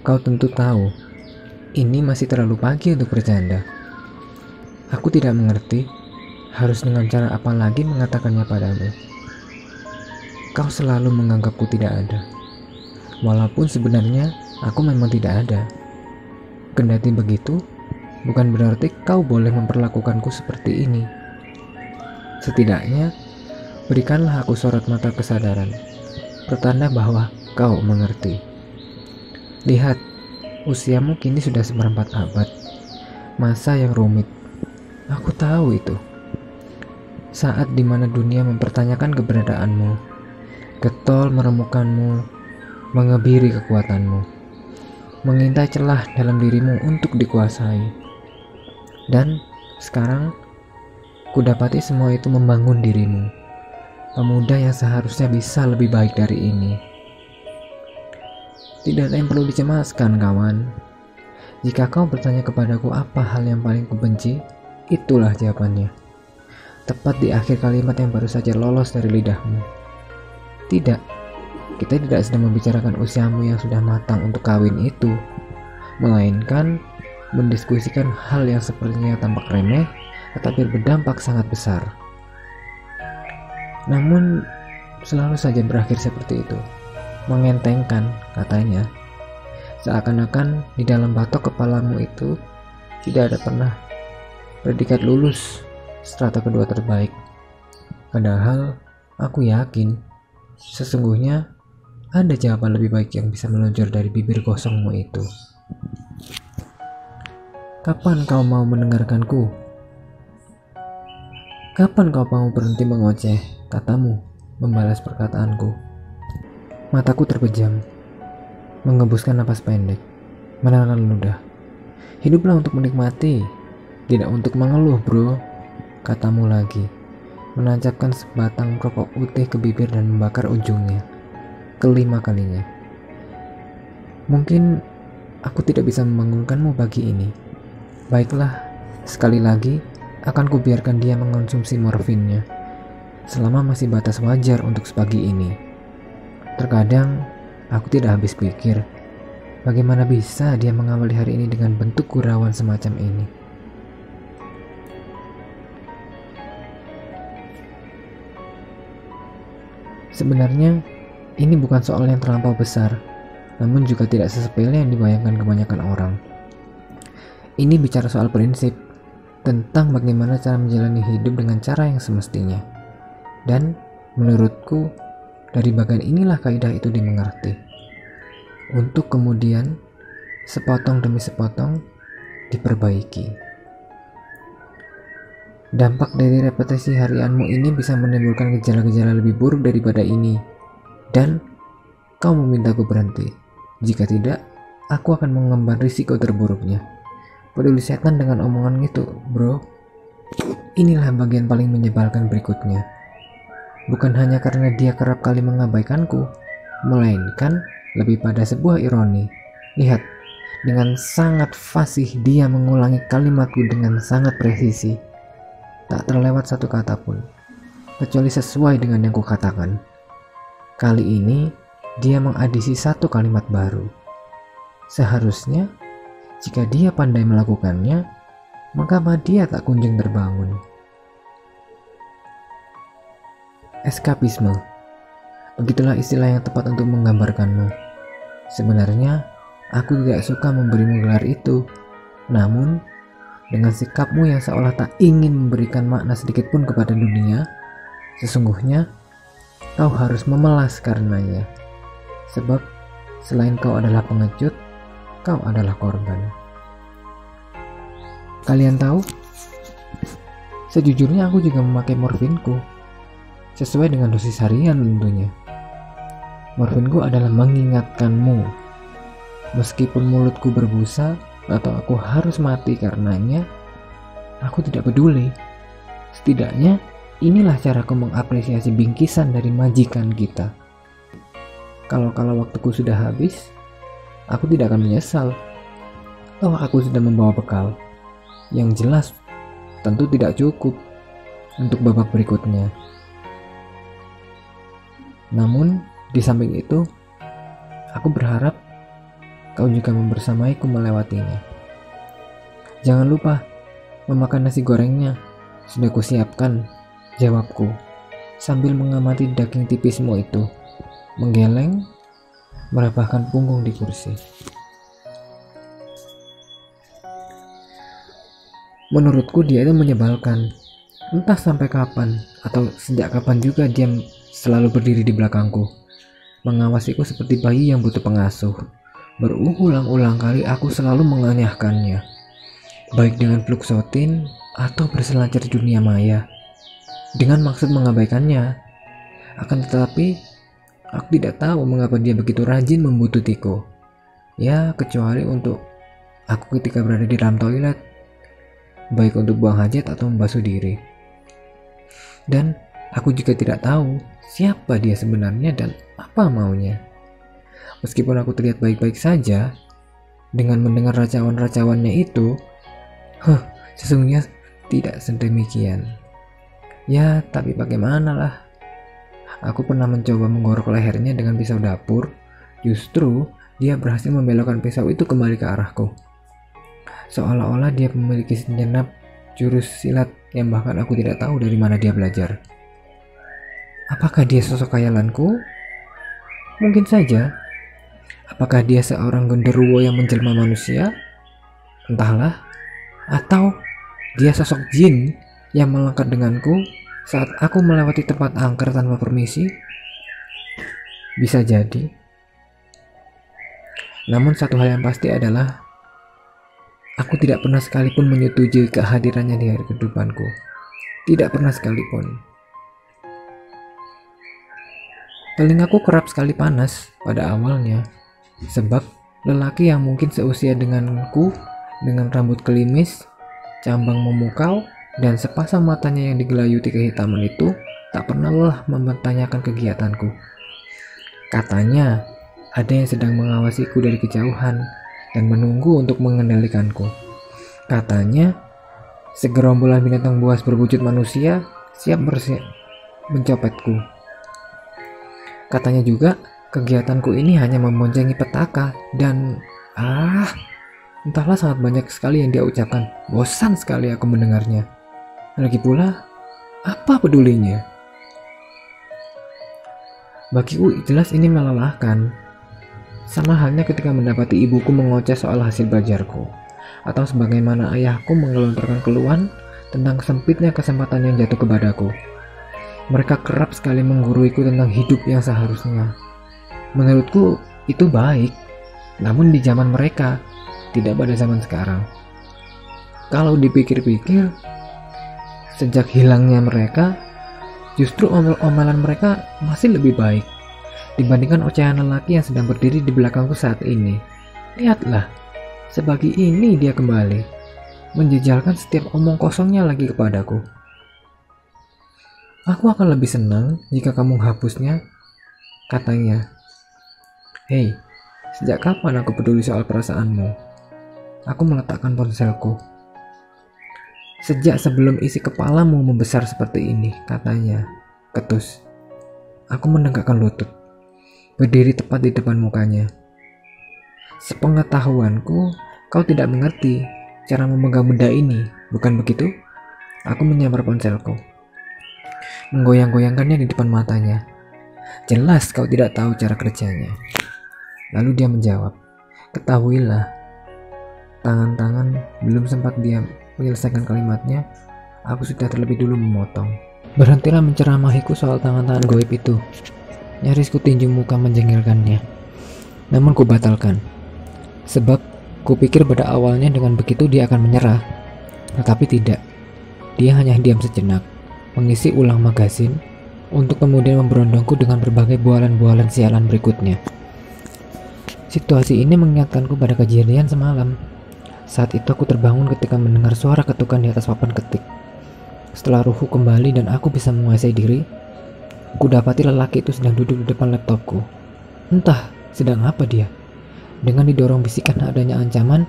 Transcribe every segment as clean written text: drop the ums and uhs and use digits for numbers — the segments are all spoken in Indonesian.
Kau tentu tahu, ini masih terlalu pagi untuk bercanda. Aku tidak mengerti harus dengan cara apa lagi mengatakannya padamu. Kau selalu menganggapku tidak ada, walaupun sebenarnya aku memang tidak ada. Kendati begitu, bukan berarti kau boleh memperlakukanku seperti ini. Setidaknya, berikanlah aku sorot mata kesadaran, pertanda bahwa kau mengerti. Lihat, usiamu kini sudah seperempat abad, masa yang rumit. Aku tahu itu. Saat dimana dunia mempertanyakan keberadaanmu, getol meremukanmu, mengebiri kekuatanmu, mengintai celah dalam dirimu untuk dikuasai. Dan sekarang, kudapati semua itu membangun dirimu, pemuda yang seharusnya bisa lebih baik dari ini. Tidak ada yang perlu dicemaskan, kawan. Jika kau bertanya kepadaku apa hal yang paling kubenci, itulah jawabannya. Tepat di akhir kalimat yang baru saja lolos dari lidahmu. Tidak, kita tidak sedang membicarakan usiamu yang sudah matang untuk kawin itu, melainkan mendiskusikan hal yang sepertinya tampak remeh, tetapi berdampak sangat besar. Namun, selalu saja berakhir seperti itu. Mengentengkan, katanya. Seakan-akan di dalam batok kepalamu itu tidak ada pernah predikat lulus strata kedua terbaik. Padahal aku yakin sesungguhnya ada jawaban lebih baik yang bisa meluncur dari bibir kosongmu itu. Kapan kau mau mendengarkanku? Kapan kau mau berhenti mengoceh? Katamu membalas perkataanku. Mataku terpejam, mengebuskan napas pendek, menelan ludah. Hiduplah untuk menikmati, tidak untuk mengeluh, bro. Katamu lagi, menancapkan sebatang rokok putih ke bibir dan membakar ujungnya. Kelima kalinya. Mungkin aku tidak bisa membangunkanmu pagi ini. Baiklah, sekali lagi akan kubiarkan dia mengonsumsi morfinnya, selama masih batas wajar untuk sepagi ini. Terkadang aku tidak habis pikir, bagaimana bisa dia mengawali hari ini dengan bentuk gurauan semacam ini. Sebenarnya, ini bukan soal yang terlampau besar, namun juga tidak sesepele yang dibayangkan kebanyakan orang. Ini bicara soal prinsip, tentang bagaimana cara menjalani hidup dengan cara yang semestinya. Dan, menurutku, dari bagian inilah kaidah itu dimengerti. Untuk kemudian, sepotong demi sepotong, diperbaiki. Dampak dari repetisi harianmu ini bisa menimbulkan gejala-gejala lebih buruk daripada ini. Dan, kau memintaku berhenti. Jika tidak, aku akan mengemban risiko terburuknya. Peduli setan dengan omongan itu, bro. Inilah bagian paling menyebalkan berikutnya. Bukan hanya karena dia kerap kali mengabaikanku, melainkan lebih pada sebuah ironi. Lihat, dengan sangat fasih dia mengulangi kalimatku dengan sangat presisi. Tak terlewat satu kata pun, kecuali sesuai dengan yang kukatakan. Kali ini, dia mengadisi satu kalimat baru. Seharusnya, jika dia pandai melakukannya, maka dia tak kunjung terbangun. Eskapisme, begitulah istilah yang tepat untuk menggambarkanmu. Sebenarnya, aku tidak suka memberimu gelar itu. Namun, dengan sikapmu yang seolah tak ingin memberikan makna sedikit pun kepada dunia, sesungguhnya kau harus memelas karenanya. Sebab, selain kau adalah pengecut, kau adalah korban. Kalian tahu? Sejujurnya aku juga memakai morfinku. Sesuai dengan dosis harian tentunya. Morfinku adalah mengingatkanmu. Meskipun mulutku berbusa atau aku harus mati karenanya, aku tidak peduli. Setidaknya inilah caraku mengapresiasi bingkisan dari majikan kita. Kalau waktuku sudah habis, aku tidak akan menyesal. Toh aku sudah membawa bekal. Yang jelas tentu tidak cukup untuk babak berikutnya. Namun, di samping itu, aku berharap kau juga membersamaiku melewatinya. Jangan lupa memakan nasi gorengnya, sudah kusiapkan, jawabku, sambil mengamati daging tipismu itu, menggeleng, merabahkan punggung di kursi. Menurutku dia itu menyebalkan. Entah sampai kapan, atau sejak kapan juga dia selalu berdiri di belakangku, mengawasiku seperti bayi yang butuh pengasuh. Berulang-ulang kali aku selalu mengenyahkannya, baik dengan fluksotin atau berselancar di dunia maya, dengan maksud mengabaikannya. Akan tetapi, aku tidak tahu mengapa dia begitu rajin membuntutiku. Ya, kecuali untuk aku ketika berada di dalam toilet, baik untuk buang hajat atau membasuh diri. Dan aku juga tidak tahu siapa dia sebenarnya dan apa maunya. Meskipun aku terlihat baik-baik saja, dengan mendengar racauan-racauannya itu, sesungguhnya tidak sedemikian. Ya, tapi bagaimanalah. Aku pernah mencoba menggorok lehernya dengan pisau dapur. Justru dia berhasil membelokkan pisau itu kembali ke arahku, seolah-olah dia memiliki segenap jurus silat yang bahkan aku tidak tahu dari mana dia belajar. Apakah dia sosok khayalanku? Mungkin saja. Apakah dia seorang genderuwo yang menjelma manusia? Entahlah. Atau dia sosok jin yang melengkap denganku saat aku melewati tempat angker tanpa permisi? Bisa jadi. Namun satu hal yang pasti adalah aku tidak pernah sekalipun menyetujui kehadirannya di hari kehidupanku. Tidak pernah sekalipun. Telingaku kerap sekali panas pada awalnya, sebab lelaki yang mungkin seusia denganku, dengan rambut kelimis, cambang memukau, dan sepasang matanya yang digelayuti kehitaman itu tak pernah lelah mempertanyakan kegiatanku. Katanya, ada yang sedang mengawasiku dari kejauhan dan menunggu untuk mengendalikanku. Katanya, segerombolan binatang buas berwujud manusia siap mencopetku. Katanya juga, kegiatanku ini hanya memboncengi petaka dan entahlah, sangat banyak sekali yang dia ucapkan. Bosan sekali aku mendengarnya. Lagi pula, apa pedulinya? Bagiku jelas ini melelahkan. Sama halnya ketika mendapati ibuku mengoceh soal hasil belajarku, atau sebagaimana ayahku menggelontorkan keluhan tentang sempitnya kesempatan yang jatuh kepadaku. Mereka kerap sekali mengguruiku tentang hidup yang seharusnya. Menurutku itu baik, namun di zaman mereka, tidak pada zaman sekarang. Kalau dipikir-pikir, sejak hilangnya mereka, justru omel-omelan mereka masih lebih baik dibandingkan ocehan lelaki yang sedang berdiri di belakangku saat ini. Lihatlah, sebagi ini dia kembali, menjejalkan setiap omong kosongnya lagi kepadaku. Aku akan lebih senang jika kamu menghapusnya, katanya. Hei, sejak kapan aku peduli soal perasaanmu? Aku meletakkan ponselku. Sejak sebelum isi kepalamu membesar seperti ini, katanya, ketus. Aku menegakkan lutut, berdiri tepat di depan mukanya. Sepengetahuanku, kau tidak mengerti cara memegang benda ini, bukan begitu? Aku menyambar ponselku, menggoyang-goyangkannya di depan matanya. Jelas kau tidak tahu cara kerjanya. Lalu dia menjawab, ketahuilah. Tangan-tangan belum sempat dia menyelesaikan kalimatnya, aku sudah terlebih dulu memotong. Berhentilah menceramahiku soal tangan-tangan goib itu. Nyaris ku tinju muka menjengkelkannya. Namun ku batalkan. Sebab ku pikir pada awalnya dengan begitu dia akan menyerah. Tetapi tidak. Dia hanya diam sejenak, mengisi ulang magazin, untuk kemudian memberondongku dengan berbagai bualan-bualan sialan berikutnya. Situasi ini mengingatkanku pada kejadian semalam. Saat itu aku terbangun ketika mendengar suara ketukan di atas papan ketik. Setelah ruhku kembali dan aku bisa menguasai diri, aku dapati lelaki itu sedang duduk di depan laptopku. Entah sedang apa dia. Dengan didorong bisikan adanya ancaman,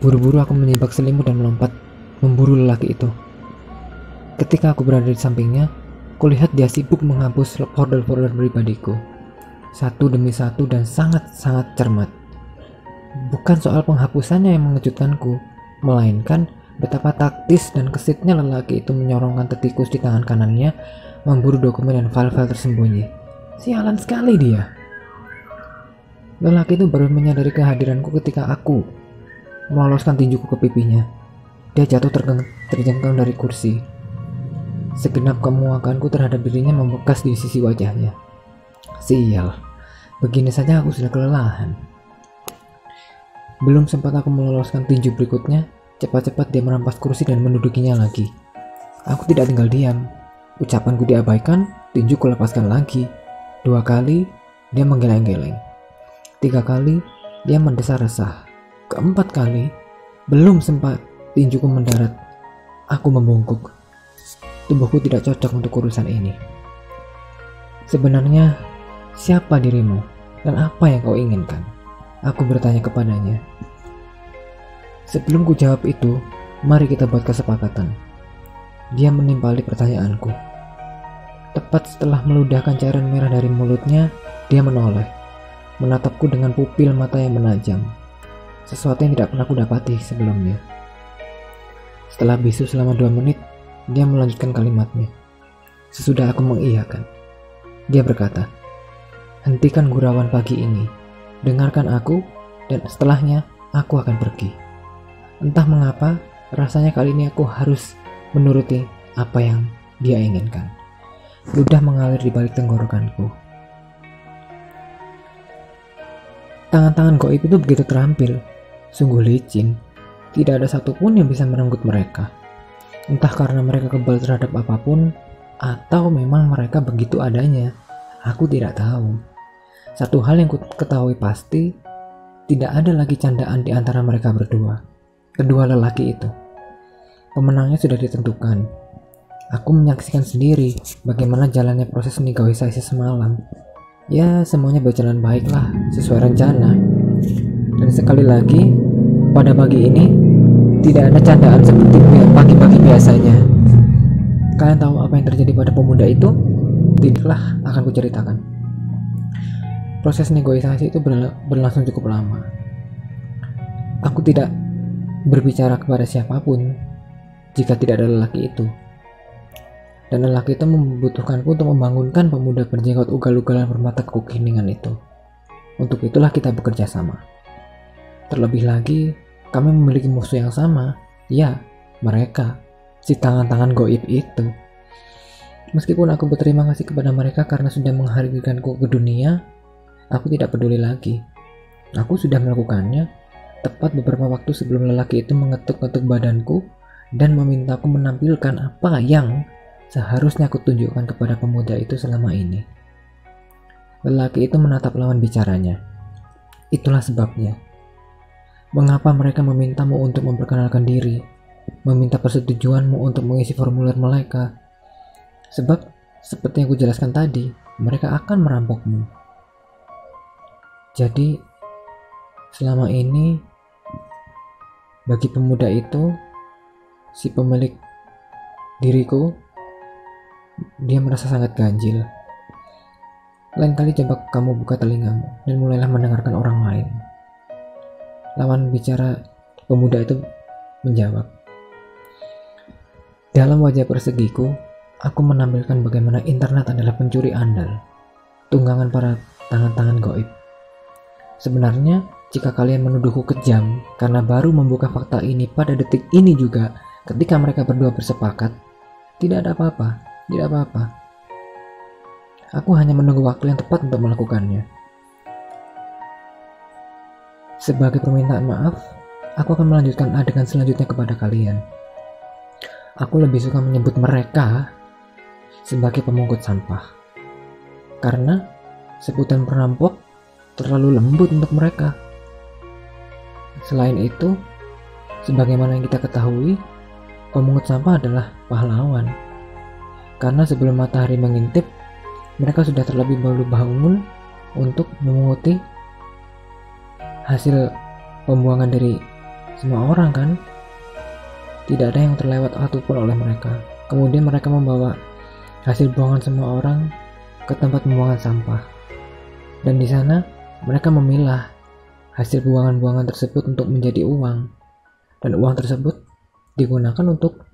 buru-buru aku menyibak selimut dan melompat memburu lelaki itu. Ketika aku berada di sampingnya, kulihat dia sibuk menghapus folder-folder pribadiku, satu demi satu dan sangat-sangat cermat. Bukan soal penghapusannya yang mengejutkanku, melainkan betapa taktis dan kesitnya lelaki itu menyorongkan tetikus di tangan kanannya, memburu dokumen dan file-file tersembunyi. Sialan sekali dia. Lelaki itu baru menyadari kehadiranku ketika aku meloloskan tinjuku ke pipinya. Dia jatuh terjengkang dari kursi. Segenap kemuakanku terhadap dirinya membekas di sisi wajahnya. Sial, begini saja aku sudah kelelahan. Belum sempat aku meloloskan tinju berikutnya, cepat-cepat dia merampas kursi dan mendudukinya lagi. Aku tidak tinggal diam. Ucapanku diabaikan, tinju kulepaskan lagi. 2 kali, dia menggeleng-geleng. 3 kali, dia mendesah resah. Keempat kali, belum sempat tinjuku mendarat, aku membungkuk. Tubuhku tidak cocok untuk urusan ini. Sebenarnya, siapa dirimu dan apa yang kau inginkan? Aku bertanya kepadanya. Sebelum ku jawab itu, mari kita buat kesepakatan. Dia menimpali pertanyaanku. Tepat setelah meludahkan cairan merah dari mulutnya, dia menoleh, menatapku dengan pupil mata yang menajam. Sesuatu yang tidak pernah ku dapati sebelumnya. Setelah bisu selama 2 menit, dia melanjutkan kalimatnya. Sesudah aku mengiyakan, dia berkata, hentikan gurauan pagi ini, dengarkan aku, dan setelahnya aku akan pergi. Entah mengapa, rasanya kali ini aku harus menuruti apa yang dia inginkan. Ludah mengalir di balik tenggorokanku. Tangan-tangan goib itu begitu terampil, sungguh licin. Tidak ada satupun yang bisa merenggut mereka. Entah karena mereka kebal terhadap apapun, atau memang mereka begitu adanya. Aku tidak tahu. Satu hal yang ku ketahui pasti, tidak ada lagi candaan di antara mereka berdua. Kedua lelaki itu. Pemenangnya sudah ditentukan. Aku menyaksikan sendiri bagaimana jalannya proses negosiasi semalam. Ya, semuanya berjalan baiklah, sesuai rencana. Dan sekali lagi, pada pagi ini, tidak ada candaan seperti pagi-pagi biasanya. Kalian tahu apa yang terjadi pada pemuda itu? Tidaklah, akan kuceritakan. Proses negosiasi itu berlangsung cukup lama. Aku tidak berbicara kepada siapapun jika tidak ada lelaki itu. Dan lelaki itu membutuhkanku untuk membangunkan pemuda berjenggot ugal-ugalan bermata kekiningan itu. Untuk itulah kita bekerja sama. Terlebih lagi, kami memiliki musuh yang sama. Ya, mereka, si tangan-tangan goib itu. Meskipun aku berterima kasih kepada mereka karena sudah menghadirkanku ke dunia, aku tidak peduli lagi. Aku sudah melakukannya. Tepat beberapa waktu sebelum lelaki itu mengetuk-ketuk badanku dan memintaku menampilkan apa yang seharusnya aku tunjukkan kepada pemuda itu selama ini. Lelaki itu menatap lawan bicaranya. Itulah sebabnya. Mengapa mereka memintamu untuk memperkenalkan diri, meminta persetujuanmu untuk mengisi formulir mereka? Sebab, seperti yang aku jelaskan tadi, mereka akan merampokmu. Jadi, selama ini, bagi pemuda itu, si pemilik diriku, dia merasa sangat ganjil. Lain kali coba kamu buka telingamu dan mulailah mendengarkan orang lain. Lawan bicara pemuda itu menjawab. Dalam wajah persegiku, aku menampilkan bagaimana internet adalah pencuri andal, tunggangan para tangan-tangan goib. Sebenarnya, jika kalian menuduhku kejam karena baru membuka fakta ini pada detik ini juga ketika mereka berdua bersepakat, tidak ada apa-apa, tidak apa-apa. Aku hanya menunggu waktu yang tepat untuk melakukannya. Sebagai permintaan maaf, aku akan melanjutkan adegan selanjutnya kepada kalian. Aku lebih suka menyebut mereka sebagai pemungut sampah. Karena sebutan perampok terlalu lembut untuk mereka. Selain itu, sebagaimana yang kita ketahui, pemungut sampah adalah pahlawan. Karena sebelum matahari mengintip, mereka sudah terlebih dahulu bangun untuk memunguti hasil pembuangan dari semua orang kan. Tidak ada yang terlewat ataupun oleh mereka. Kemudian mereka membawa hasil buangan semua orang ke tempat pembuangan sampah. Dan di sana mereka memilah hasil buangan-buangan tersebut untuk menjadi uang, dan uang tersebut digunakan untuk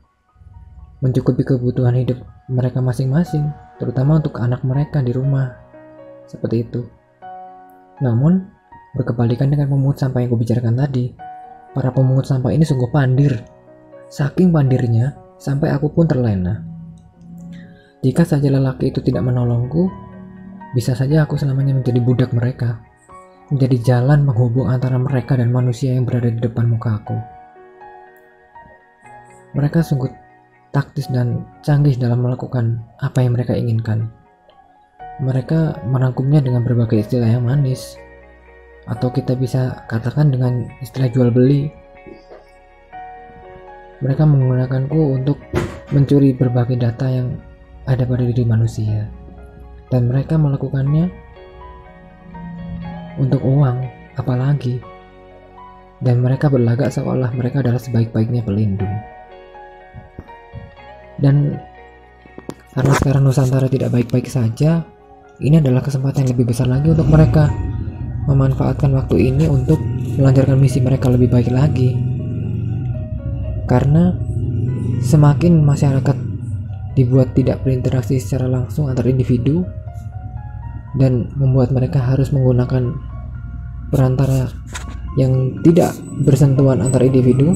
mencukupi kebutuhan hidup mereka masing-masing, terutama untuk anak mereka di rumah, seperti itu. Namun, berkebalikan dengan pemungut sampah yang kubicarakan tadi, para pemungut sampah ini sungguh pandir. Saking pandirnya, sampai aku pun terlena. Jika saja lelaki itu tidak menolongku, bisa saja aku selamanya menjadi budak mereka, menjadi jalan menghubung antara mereka dan manusia yang berada di depan muka aku. Mereka sungguh taktis dan canggih dalam melakukan apa yang mereka inginkan. Mereka merangkumnya dengan berbagai istilah yang manis, atau kita bisa katakan dengan istilah jual beli. Mereka menggunakanku untuk mencuri berbagai data yang ada pada diri manusia, dan mereka melakukannya untuk uang, apalagi. Dan mereka berlagak seolah mereka adalah sebaik-baiknya pelindung. Dan karena sekarang Nusantara tidak baik-baik saja, ini adalah kesempatan yang lebih besar lagi untuk mereka memanfaatkan waktu ini untuk melancarkan misi mereka lebih baik lagi. Karena semakin masyarakat dibuat tidak berinteraksi secara langsung antar individu dan membuat mereka harus menggunakan perantara yang tidak bersentuhan antar individu,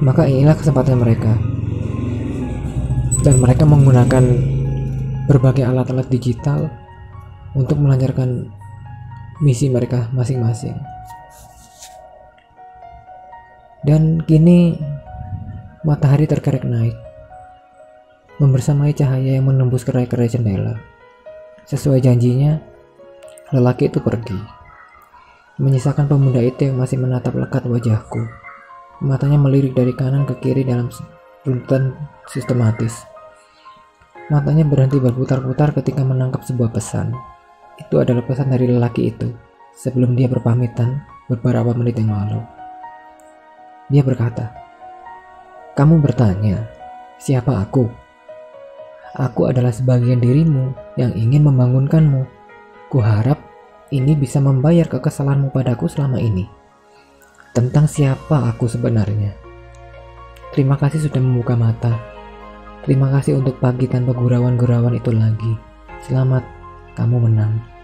maka inilah kesempatan mereka. Dan mereka menggunakan berbagai alat-alat digital untuk melancarkan misi mereka masing-masing. Dan kini matahari terkerek naik, membersamai cahaya yang menembus kerai-kerai jendela. Sesuai janjinya, lelaki itu pergi, menyisakan pemuda itu yang masih menatap lekat wajahku. Matanya melirik dari kanan ke kiri dalam runtutan sistematis. Matanya berhenti berputar-putar ketika menangkap sebuah pesan. Itu adalah pesan dari lelaki itu sebelum dia berpamitan beberapa menit yang lalu. Dia berkata, "Kamu bertanya, siapa aku? Aku adalah sebagian dirimu yang ingin membangunkanmu. Kuharap ini bisa membayar kekesalanmu padaku selama ini. Tentang siapa aku sebenarnya. Terima kasih sudah membuka mata. Terima kasih untuk pagi tanpa gurauan-gurauan itu lagi. Selamat, kamu menang."